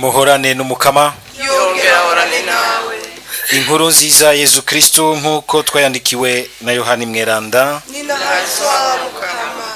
muhorane n'umukama yongera ahorane nawe. inkuru nziza Yezu Kristo nk'uko twayandikiwe na Yohani Mweranda. Ninahazwa mukama.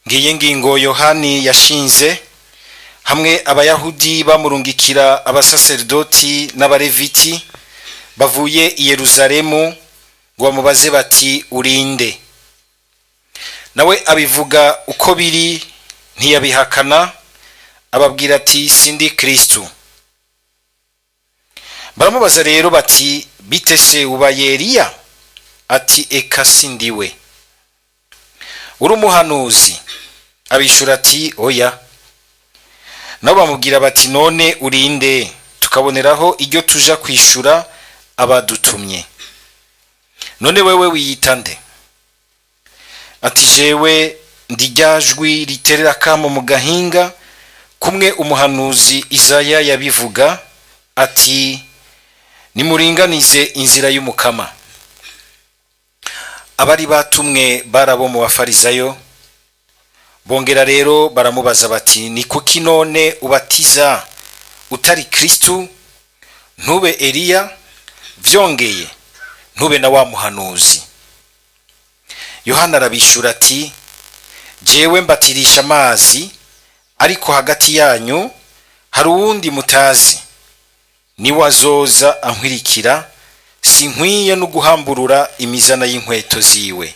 Ngiye ngingo Yohani yashinze hamwe abayahudi bamurungikira abasaserdoti n'abareviti bavuye i Yerusalemu ngo bamubaze bati urinde. Nawe abivuga uko biri ntiyabihakana, ababwira ati sindi Kristo. Baramubaza rero bati bite se ubaye Eliya? Ati eka sindiwe. Uri umuhanuzi? Abishura ati oya. Nabo bamubwira bati none urinde tukaboneraho iryo tuja kwishura abadutumye. None wewe wiyita nde? Ati jewe ndijajwi riterera kamo mu gahinga kumwe umuhanuzi Isaya yabivuga ati nimuringanize inzira y'umukama. Abari batumwe barabo mu bafarizayo bongera rero baramubaza bati ni kuki none ubatiza utari Kristo, ntube Eliya, vyongeye ntube na wa muhanuzi? Yohana arabishura ati jewe mbatirisha amazi, ariko hagati yanyu hari uwundi mutazi, niwe azoza ankwirikira, sinkwiye no guhamburura imizana y'inkweto ziwe.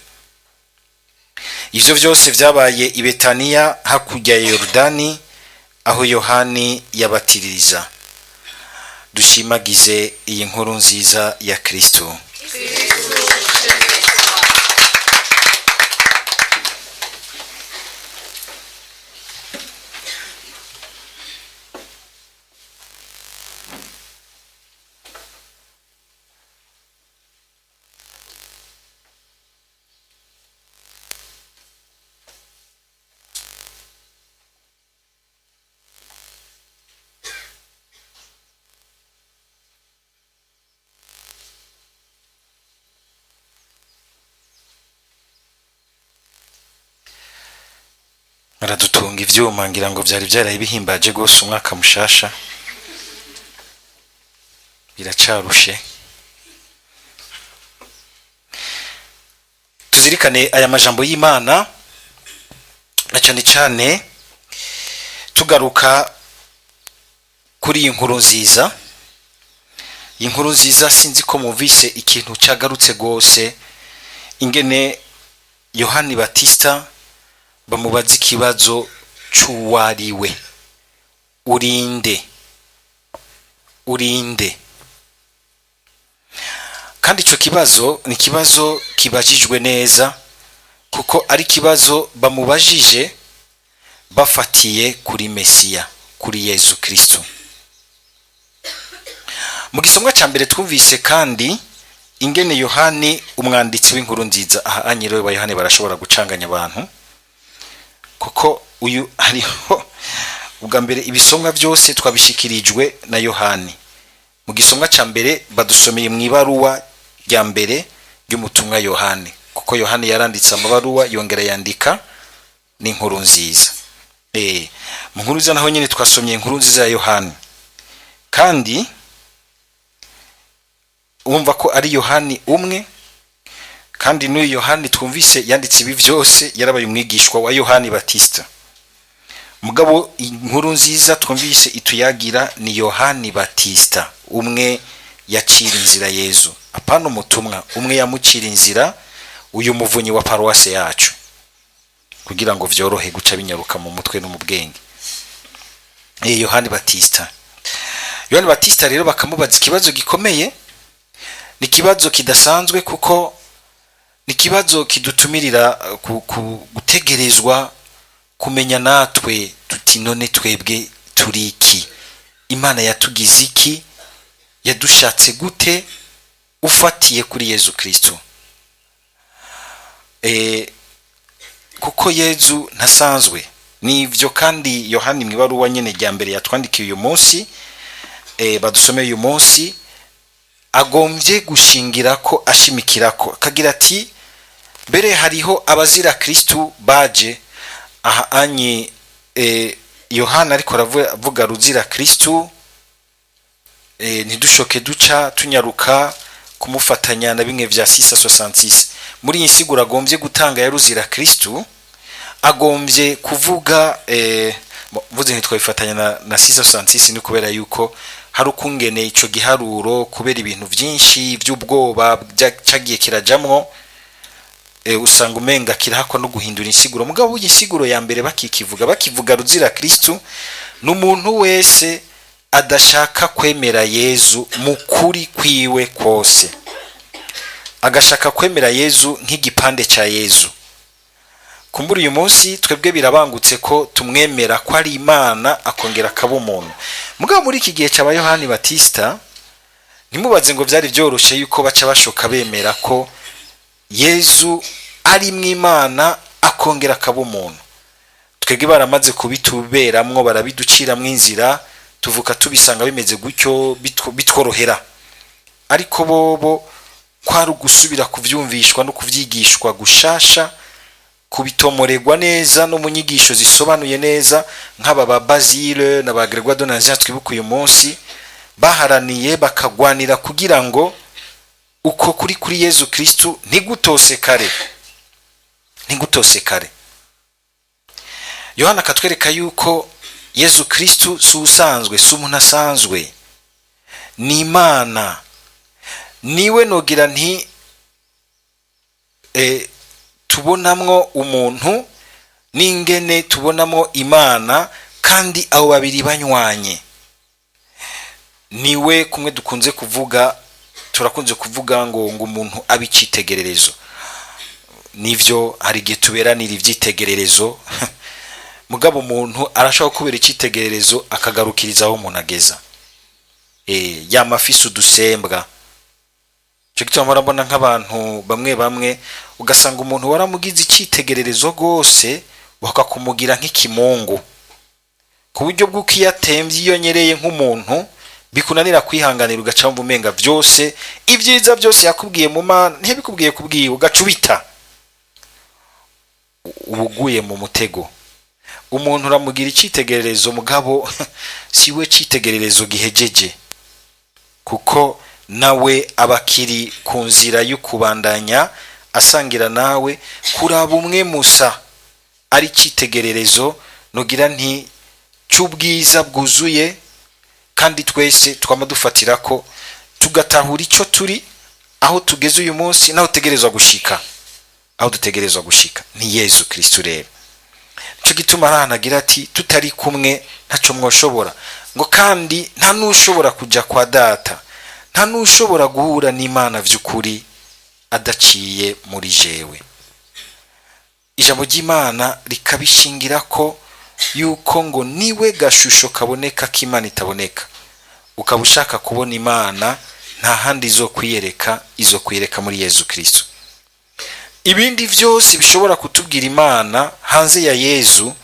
Ivyo vyose vyabaye i Betaniya hakurya ya Yorodani aho Yohani yabatiririza. Dushimagize iyi nkuru nziza ya Kristo. Aradutunga ivyuma ngira ngo vyari vyaraye bihimbaje gose umwaka mushasha. Biracarushe. Tuzirikane aya majambo y'Imana na cyane cyane tugaruka kuri inkuru nziza. Inkuru nziza sinzi ko muvise ikintu cyagarutse gose ingene Yohani Batista bamubaza ikibazo c'uwariwe. Urinde. Urinde. Kandi ico kibazo ni kibazo kibajijwe neza kuko ari kibazo bamubajije bafatiye kuri Mesiya, kuri Yezu Kristo. Mu gisomwa ca mbere twumvise kandi ingene Yohani umwanditsi w'inkuru nziza, aha anyiro ba Yohani barashobora gucanganya abantu kuko uyu hariho ubwa mbere ibisomwa byose twabishikirijwe na Yohani. Mu gisomwa ca mbere badusomeye mu ibaruwa rya mbere ry'umutumwa Yohani kuko Yohani yaranditse amabaruwa yongera yandika n'inkuru nziza. Mu nkuru nziza naho nyine twasomye inkuru nziza ya Yohani, kandi umva ko ari Yohani umwe, kandi n'uyu Yohani twumvise yanditse ibi byose yarabaye umwigishwa wa Yohani Batista. Mugabo inkuru nziza twumvise ituyagira ni Yohani Batista umwe yacira inzira Yezu, apana umutumwa umwe yamucira inzira, uyu muvunyi wa paruwase yacu, kugira ngo vyorohe guca binyaruka mu mutwe no mu bwenge. Yohani Batista. Yohani Batista rero bakamubaza ikibazo gikomeye, ni ikibazo kidasanzwe kuko ni ikibazo kidutumirira gutegerezwa kumenya natwe tuti none twebwe turi iki, Imana yatugize iki, yadushatse gute ufatiye kuri Yezu Kristo. Kuko Yezu ntasanzwe nivyo, kandi Yohani mwibaruwa nyene rya mbere yatwandikiye uyu munsi, badusomeye uyu munsi, agombye gushingira ko ashimikirako akagira ati mbere hariho abazira Kristo baje aha anye. Yohana ariko aravuga ruzira Kristo, ntidushoke duca tunyaruka kumufatanya na bimwe vya 666. Muri iyi nsiguro agombye gutanga ya ruzira Kristo, agombye kuvuga vuze ntitwabifatanya na 666 ni kubera yuko hari ukungene ico giharuro kubera ibintu byinshi by'ubwoba cyagiye kirajamwo, usanga umenga kirahakwa no guhindura insiguro. Mugabo insiguro ya mbere bakivuga ruzira Kristo n'umuntu wese adashaka kwemera Yezu mukuri kwiwe kose, agashaka kwemera Yezu nk'igipande ca Yezu. Kumbura uyu munsi twebwe birabangutse ko tumwemera ko ari Imana akongera akaba umuntu. Mugabo muri iki gihe cy'aba Yohani Batista ntimubaze ngo byari byoroshe yuko baca bashoka bemera ko Yezu ari mw'Imana akongera akaba umuntu. Twebwe baramaze kubituberamwo, barabiduciramwo inzira, tuvuka tubisanga bimeze gutyo bitworohera. Ariko bobo kwari gusubira kuvyumvishwa no kuvyigishwa gushasha, kubitomoregwa neza no munyigisho zisobanuye neza, nk'aba ba Basile na ba Gregoire de Nazianze twibuka uyu munsi baharaniye bakagwanira kugira ngo uko kuri Yezu Kristo ntigutosekare. Yohana katwereka yuko Yezu Kristo si usanzwe, si umuntu asanzwe, ni Imana. Niwe nogira nti tubonamwo umuntu n'ingene tubonamwo Imana, kandi abo babiri banywanye. Niwe kumwe dukunze kuvuga, turakunze kuvuga ngo umuntu abicitegererezo. Nivyo hari igihe tuberanira ivyitegererezo mugabo umuntu arashaka kubera icitegererezo akagarukiriza aho umuntu ageza. Ya mafisi udusembwa cyo gituma murabona nk'abantu bamwe ugasanga umuntu waramugize icitegererezo gose bakakumugira nk'ikimungu, ku buryo bw'uko yatemvye iyo nyereye nk'umuntu bikunanira kwihanganira, ugaca wumva umenga byose ibyiza byose yakubwiye mu Mana ntibikubwiye kubwiye, ugacubita ubuguye mu mutego. Umuntu uramugira icitegererezo mugabo siwe citegererezo gihejeje, kuko nawe abakiri ku nzira y'ukubandanya asangira nawe kuraba umwe musa ari citegererezo nogira nti cy'ubwiza bwuzuye, kandi twese twama dufatira ko tugatahura ico turi, aho tugeze uyu munsi naho tegerezwa gushika, aho dutegerezwa gushika ni Yezu Kristo. Rero cyo gituma aranagira ati tutari kumwe ntaco mwoshobora, ngo kandi nta nushobora kuja kwa data, nta nushobora guhura n'Imana vy'ukuri adaciye muri jewe. Ijambo ry'Imana rikabishingira ko yuko ngo niwe gashusho kaboneka k'Imana itaboneka. Ukaba ushaka kubona Imana nta handi izokwiyereka muri Yezu Kristo. Ibindi vyose bishobora kutubwira Imana hanze ya Yezu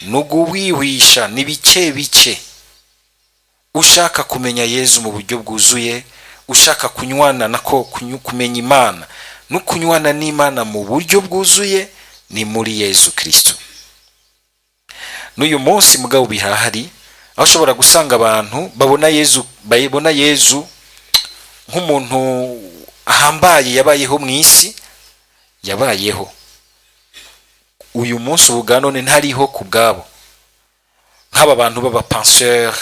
nuguwiwisha ni bice. Ushaka kumenya Yezu mu buryo bwuzuye, ushaka kunywana nako kumenya Imana no kunywana n'Imana mu buryo bwuzuye ni muri Yezu Kristo. N'uyu munsi mugabo bihahari aho ushobora gusanga abantu babona Yezu nk'umuntu ahambaye yabayeho mu isi, yabayeho uyu munsi ubuganone ntariho ku bwabo, nk'aba bantu b'abapenseur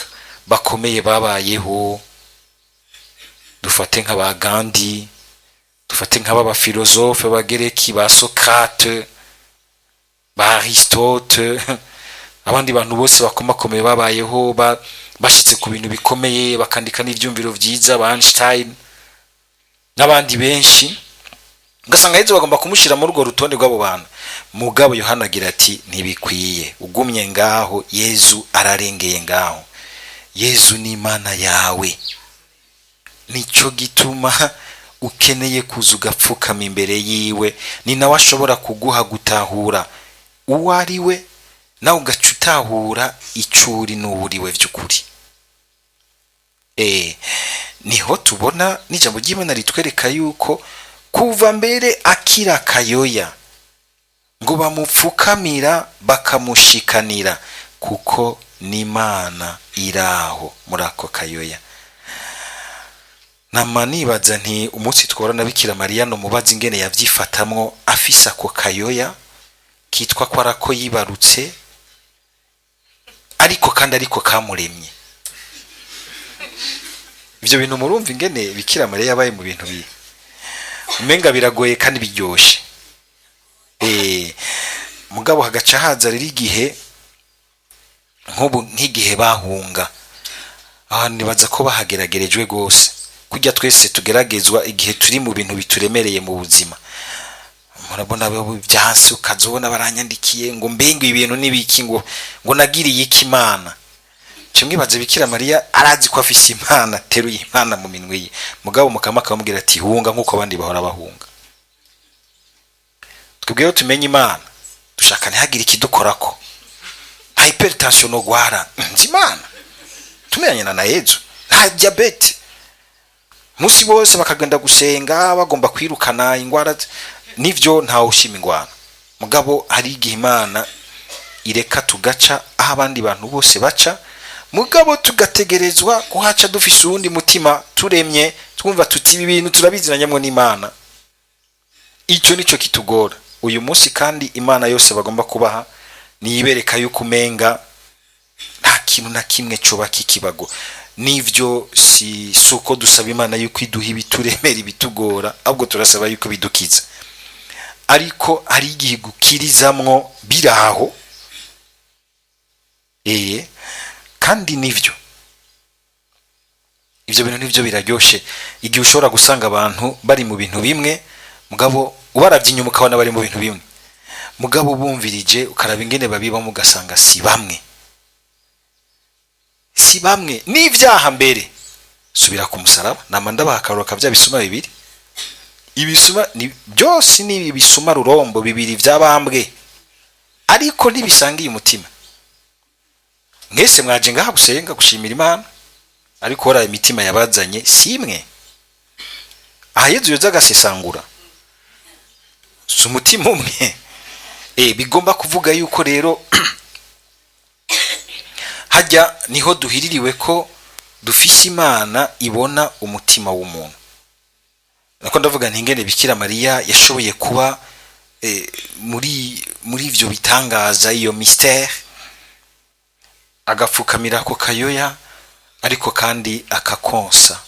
bakomeye babayeho. Dufate nk'aba Gandhi, dufate nk'aba filozofe bagereki ba Socrate, ba Aristote, abandi bantu bose bakomakomeye babayeho bashitse ku bintu bikomeye bakandika n'ivyumviro vyiza, ba Einstein n'abandi benshi, ugasanga Yezu bagomba kumushira muri urwo rutonde rw'abo bantu. Mugabo Yohana agira ati ntibikwiye, ugumye ngaho Yezu ararengeye ngaho. Yezu ni Imana yawe, nico gituma ukeneye kuza ugapfukama imbere yiwe, ni nawe ashobora kuguha gutahura uwo ari we, nawe ugaca utahura icuri n'uwuriwe vy'ukuri. Niho tubona n'ijambo ry'Imana ritwereka yuko kuva mbere akira kayoya ngo bamupfukamira bakamushikanira, kuko n'Imana iraho muri ako kayoya. Nama nibaza nti umunsi tworana Bikira Mariya no mubaza ingene yavyifatamwo afise ako kayoya kitwa ko arako yibarutse, ariko kandi ariko kamuremye. Ivyo bintu murumva ingene Bikira Mariya yabaye mu bintu umenga biragoye kandi biryoshe. Mugabo hagaca haza riri igihe nk'igihe bahunga, ahantu nibaza ko bahageragerejwe gose, kujya twese tugeragezwa igihe turi mu bintu bituremereye mu buzima. Murabona byanse ukazobona baranyandikiye ngo mbenga ibintu nibiki, ngo nagiriye iki Imana. Kimwe baze Bikira Mariya arazi ko afise Imana, teruye Imana mu minwe ye. Mugabo mukama akamubwira ati hunga nkuko abandi bahora bahunga. Twebweho tumenye Imana, dushaka ntihagire ikidukorako. Hypertension no gwara Imana tumenyanye na Yezu, nta diabete. Musi bose bakagenda gusenga bagomba kwirukana ingwara nivyo, nta ushima ingwara. Mugabo hari igihe Imana ireka tugaca aho abandi bantu bose baca, mugabo tugategerezwa kuhaca dufise uwundi mutima turemye, twumva tuti ibi bintu turabizinanyamwe n'Imana. Icyo nico kitugora uyu munsi, kandi Imana yose bagomba kubaha niyibereka yuko umenga nta kintu na kimwe coba kikibago. Nivyo si suko dusaba Imana yuko iduha ibituremera ibitugora, ahubwo turasaba yuko bidukiza. Ariko hari igihe gukirizamwo biraho, kandi nivyo ivyo bintu nivyo biraryoshe. Igihe ushobora gusanga abantu bari mu bintu bimwe, mugabo ubaravye inyuma ukabona bari mu bintu bimwe, mugabo bumvirije ukaraba ingene babiba mugasanga si bamwe n'ivyaha mbere. Subira ku musaraba, namanda bahakaruka vya bisuma bibiri, ibisuma ni byose ni bisuma rurombo bibiri vyabambwe, ariko nibisangiye umutima. Mwese mwaje ngaha gusenga gushimira Imana, ariko ora imitima yabazanye simwe. Yezu yoza agasesangura si umutima umwe. Bigomba kuvuga yuko rero hajya niho duhiririwe ko dufise Imana ibona umutima w'umuntu. Nako ndavuga ntingene Bikira Mariya yashoboye kuba muri ivyo bitangaza, iyo mystère, agapfukamira ko kayoya, ariko kandi akakonsa,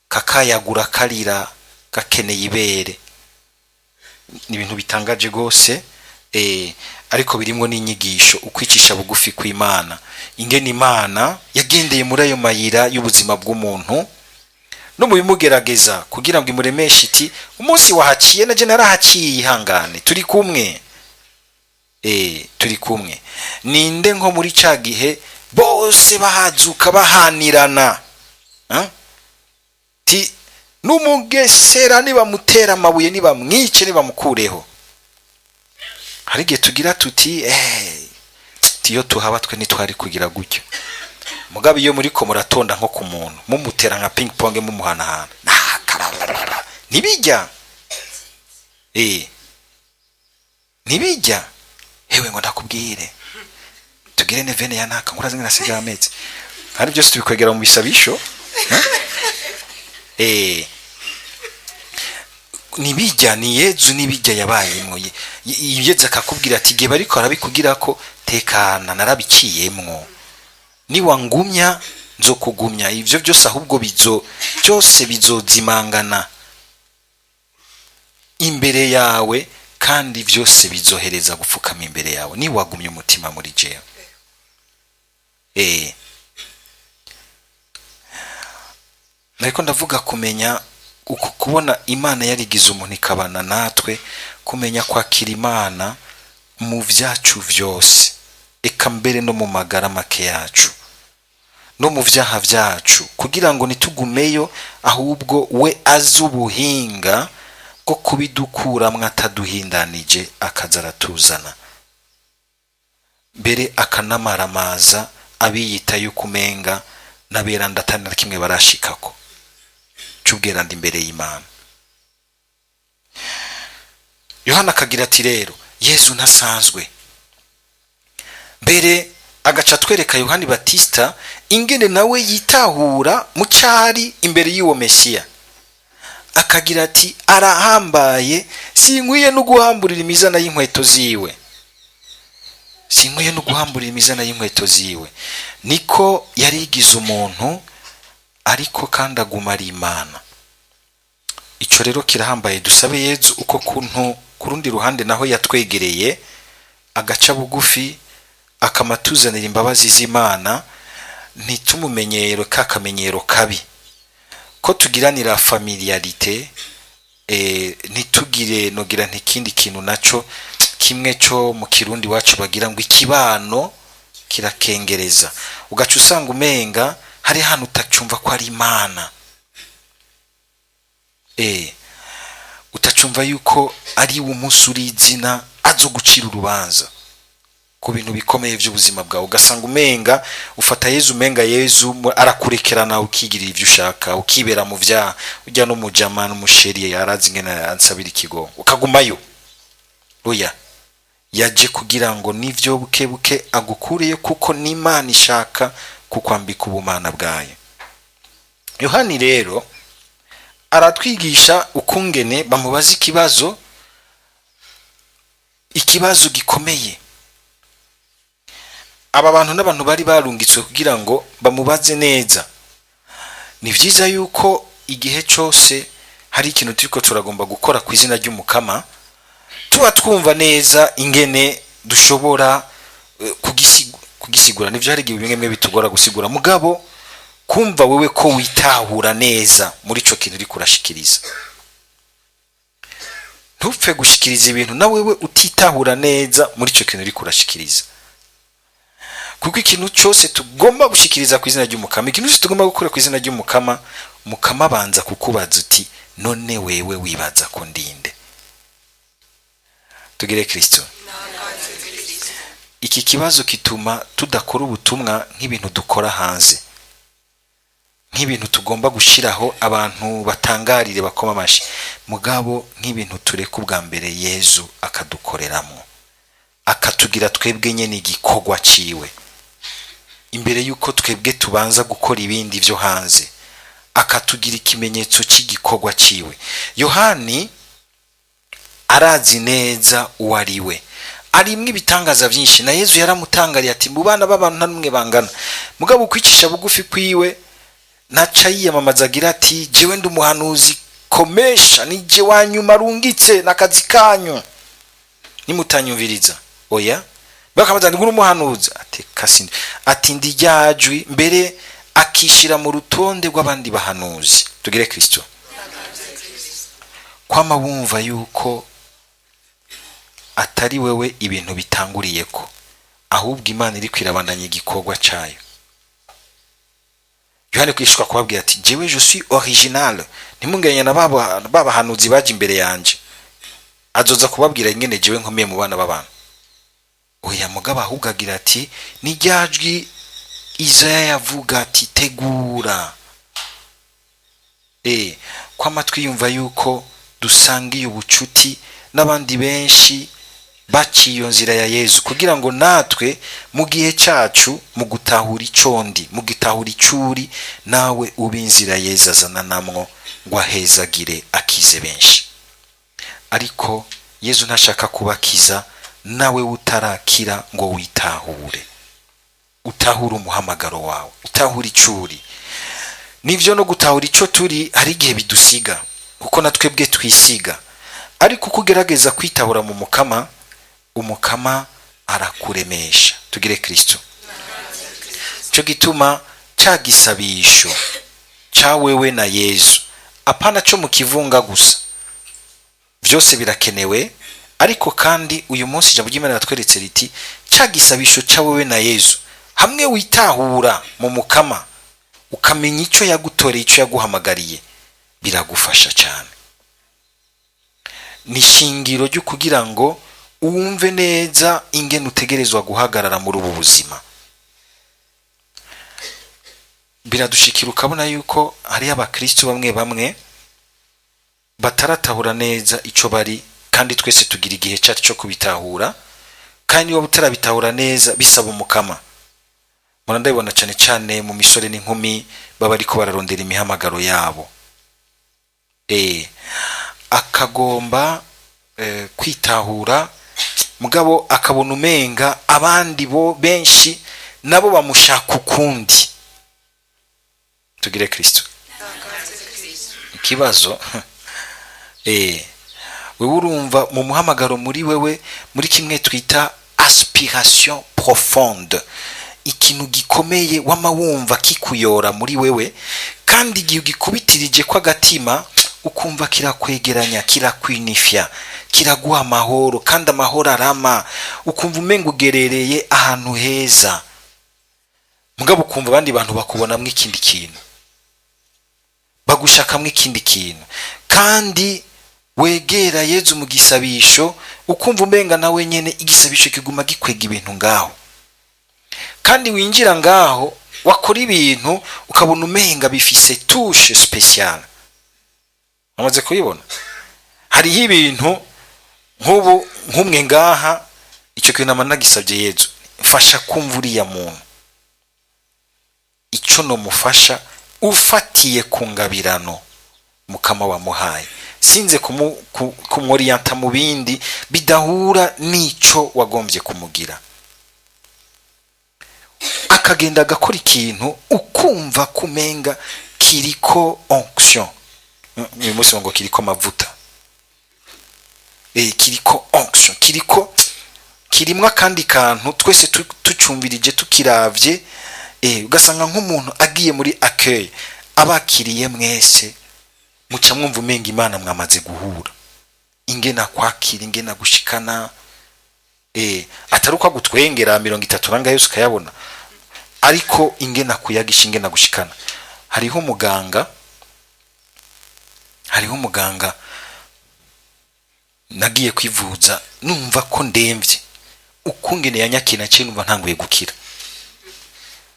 kakayagura karira gakeneye ibere. Ni ibintu bitangaje gose, ariko birimwo n'inyigisho, ukwicisha bugufi kw'Imana, ingene Imana yagendeye muri ayo mayira y'ubuzima bw'umuntu no mu bimugerageza kugira ngo imuremeshe iti umunsi wahaciye naje narahaciye, ihangane turi kumwe. Turi kumwe. Ninde nko muri ca gihe bose bahazuka bahanirana, ti n'umugesera nibamutera amabuye nibamwice nibamukureho. Hari igihe tugira tuti tiyo tuhaba twe nitwari kugira gutyo. Mugabo iyo muri ko muratonda nko ku muntu mumutera nka ping pong mumuhanahana, nibijya nibijya. Hewe ngo ndakubwire tugire nevene ya naka nkuraze nasiga ametse, hari byose tubikwegera mu bisabisho. Nibijya ni Yezu, nibijya yabayemwo Yezu akakubwira ati gihe bariko arabikugira ko tekana narabiciyemwo, niwangumya nzokugumya. Ivyo byose ahubwo byose bizozimangana imbere yawe, kandi byose bizohereza gupfukama imbere yawe niwagumye umutima muri jewe. nariko ndavuga kumenya uko kubona Imana yarigize umuntu ikabana natwe, kumenya kwakira Imana mu vyacu vyose, eka mbere no mu magara make yacu no mu vyaha vyacu, kugira ngo nitugumeyo, ahubwo we azi ubuhinga bwo kubidukuramwo ataduhindanije, akaza aratuzana mbere akanamaramaza abiyita yuko umenga n'aberanda atari na kimwe barashikako c'ubweranda imbere y'Imana. Yohana akagira ati rero Yezu ntasanzwe, mbere agaca twereka Yohani Batista ingene nawe yitahura mu cari imbere y'uwo Mesiya, akagira ati arahambaye, sinkwiye no guhamburira imizana y'inkweto ziwe, sinkwiye no guhamburira imizana y'inkweto ziwe. Niko yarigize umuntu ariko kandi aguma ari Imana. Ico rero kirahambaye, dusabe Yezu uko kuntu kurundi ruhande naho yatwegereye agaca bugufi akamatuzanira imbabazi z'Imana, ntitumumenyero kakamenyero kabi ko tugiranira familiarite, ntitugire nogira ntikindi kintu naco kimwe cyo mu Kirundi wacu bagira ngo ikibano kirakengereza, ugaca usanga umenga hari hano utacumva ko ari Imana, utacumva yuko ari umunsi uri izina azo gucira urubanza ku bintu bikomeye by'ubuzima bwawe, ugasanga umenga ufata Yezu, umenga Yezu arakurekerana ukigirira ivyo ushaka, ukibera mu vya ujya no mujama n'umusheri yarazi ngene ansabira ikigo ukagumayo. Oya, yaje kugira ngo nivyo buke buke agukuriye, kuko n'Imana ishaka kukwambika ubumana bwayo. Yohani rero aratwigisha ukungene bamubaza ikibazo gikomeye. Aba bantu n'abantu bari barungitswe kugira ngo bamubaze neza. Ni vyiza yuko igihe cyose hari ikintu turiko turagomba gukora ku izina ry'Umukama, tuba twumva neza ingene dushobora kugisigura. Nivyo hari igihe bimwe bitugora gusigura, mugabo kumva wewe ko witahura neza muri ico kintu uri kurashikiriza. Ntupfe gushikiriza ibintu na wewe utitahura neza muri ico kintu uri kurashikiriza, kuko ikintu cyose tugomba gushikiriza ku izina ry'Umukama, ikintu cyose tugomba gukora ku izina ry'Umukama, Umukama banza kukubaza uti none wewe wibaza ko ndinde. Tugire Kristo. Iki kibazo kituma tudakora ubutumwa nk'ibintu dukora hanze, nk'ibintu tugomba gushiraho abantu batangarire bakoma amashi, mugabo nk'ibintu tureka ubwa mbere Yezu akadukoreramo, akatugira twebwe nyene igikogwa ciwe, imbere yuko twebwe tubanza gukora ibindi vyo hanze, akatugira ikimenyetso c'igikogwa ciwe. Yohani arazi neza uwariwe, arimwe ibitangaza vyinshi, na Yezu yaramutangariye ati mu bana b'abantu nta numwe bangana, mugabo kwicisha bugufi kwiwe naca yiyamamaza agira ati jewe ndi umuhanuzi komesha, ni je wanyuma rungitse nakazi kanyu nimutanyumviriza. Oya, bakamaza nguru umuhanuzi ati kasindi, ati ndijajwi mbere akishira mu rutonde rw'abandi bahanuzi. Tugire Kristo. Kwama wumva yuko atari wewe ibintu bitanguriyeko, ahubwo Imana iri kwirabandanya igikogwa cayo. Yohani kwishwa kubabwira ati jewe je suis original, ntimungeranya na baba hanuzi baje imbere yanje, azoza kubabwira ingene jewe nkomeye mu bana b'abantu. Oya, mugabo ahubwo agira ati nijajwi Isaya yavuga ati tegura. Kwa matwi yumva yuko dusangiye ubucuti n'abandi benshi baciyo nzira ya Yezu, kugira ngo natwe mu gihe cyacu mu gutahura icondi, mu gitahura icuri, nawe ubinzira Yezu azana namwo ngo ahezagire akize benshi. Ariko Yezu ntashaka kubakiza nawe utarakira ngo witahure, utahura umuhamagaro wawe, utahura icuri. Nivyo no gutahura ico turi hari igihe bidusiga, kuko natwebwe twisiga, ariko kugerageza kwitahura mu Mukama, Umukama arakuremesha. Tugire Kristo. cyo gituma ca gisabisho ca wewe na Yesu apana cyo mu kivunga gusa, byose birakenewe, ariko kandi uyu munsi ijambo ry'Imana ratweretse riti ca gisabisho ca wewe na Yesu hamwe witahura mu mukama ukamenya icyo yagutoreye, icyo yaguhamagariye, biragufasha cyane. Ni shingiro ryo kugira ngo uwumve neza ingene utegerezwa guhagarara muri ubu buzima. Biradushikira ukabona yuko hari abakristo bamwe bamwe bataratahura neza ico bari, kandi twese tugira igihe cyacu cyo kubitahura, kandi waba utarabitahura neza bisaba umukama. Mwana ndabibona cyane cyane mu misore n'inkumi baba ariko bararondera imihamagaro yabo, akagomba kwitahura, mugabo akabona umenga abandi bo benshi nabo bamushaka ukundi. Tugire Kristo. Ikibazo wewe urumva mu muhamagaro muri wewe muri kimwe twita aspiration profonde, ikintu gikomeye wamawumva kikuyora muri wewe, kandi igihe ugikubitirije kwa gatima ukumva kirakwegeranya, kirakwinifya, kiraguha amahoro, kandi amahoro arama, ukumva umenga ugerereye ahantu heza, mugabo ukumva abandi bantu bakubonamwe ikindi kintu, bagushakamwe ikindi kintu, kandi wegera Yezu mu gisabisho ukumva umenga nawe nyene igisabisho kiguma gikwega ibintu ngaho, kandi winjira ngaho wakora ibintu ukabona umenga bifise touche spéciale. Amaze kubibona hariho ibintu nk'ubu nk'umwe ngaha, icyo kintu amana gisabye Yezu, mfasha kumva uriya muntu, icyo no mufasha ufatiye ku ngabirano mukama wamuhaye, sinze kumorienta mu bindi bidahura n'ico wagombye kumugira, akagenda agakora ikintu ukumva kumenga kiriko onction, uyu munsi ngo kiriko mavuta, kiriko onction, kirimwa kandi kantu twese tucumbirije tukiravye, ugasanga nk'umuntu agiye muri accueil abakiriye mwese muca mwumva umenga Imana mwamaze guhura, ingena kwakira, ingena gushikana, ataruka gutwengera 30 ranga yose kayabona, ariko ingena kuyagisha, ingena gushikana. Hariho umuganga nagiye kwivuza numva ko ndemvye, ukungene yanyakina cyo numva ntanguye gukira,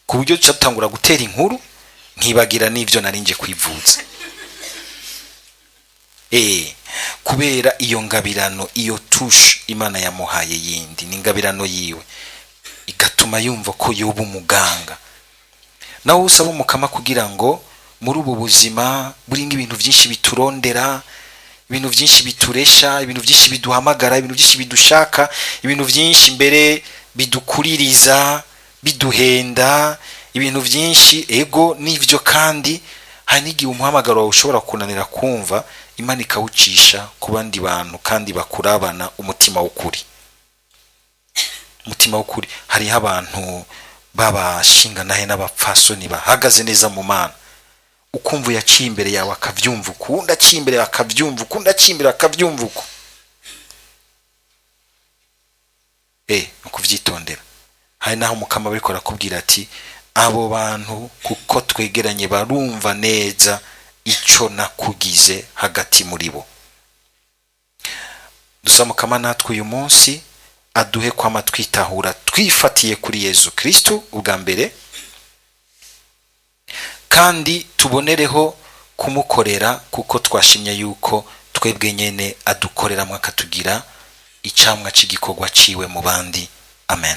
ku buryo cyatangura gutera inkuru nkibagira n'ivyo narinje kwivuza, kubera iyo ngabirano, iyo touche Imana yamuhaye yindi, ni ngabirano yiwe, igatuma yumva ko yoba umuganga. Nawe usaba umukama kugira ngo muri ubu buzima buringa ibintu byinshi biturondera, ibintu byinshi bituresha, ibintu byinshi biduhamagara, ibintu byinshi bidushaka, ibintu byinshi mbere bidukuririza, biduhenda, ibintu byinshi ego n'ivyo, kandi hari n'igihe umuhamagaro wawe ushobora kunanira kumva, Imana ikawucisha ku bandi bantu kandi bakurabana umutima w'ukuri. Umutima w'ukuri, hariho abantu babashinga nahe n'abapfasoni bahagaze neza mu Mana, ukumva yaciye imbere yawe akavyumva, ukunda aciye imbere akavyumva, ukunda aciye imbere akavyumva uko, ukuvyitondera. Hari naho umukama bariko kubwira ati abo bantu kuko twegeranye barumva neza ico nakugize hagati muri bo. Dusaba umukama natwe uyu munsi aduhe kwama twitahura twifatiye kuri Yezu Kristo ubwa mbere, kandi tubonereho kumukorera kuko twashimye yuko twebwe nyene adukorera mwakatugira icamwa c'igikorwa ciwe mu bandi. Amen.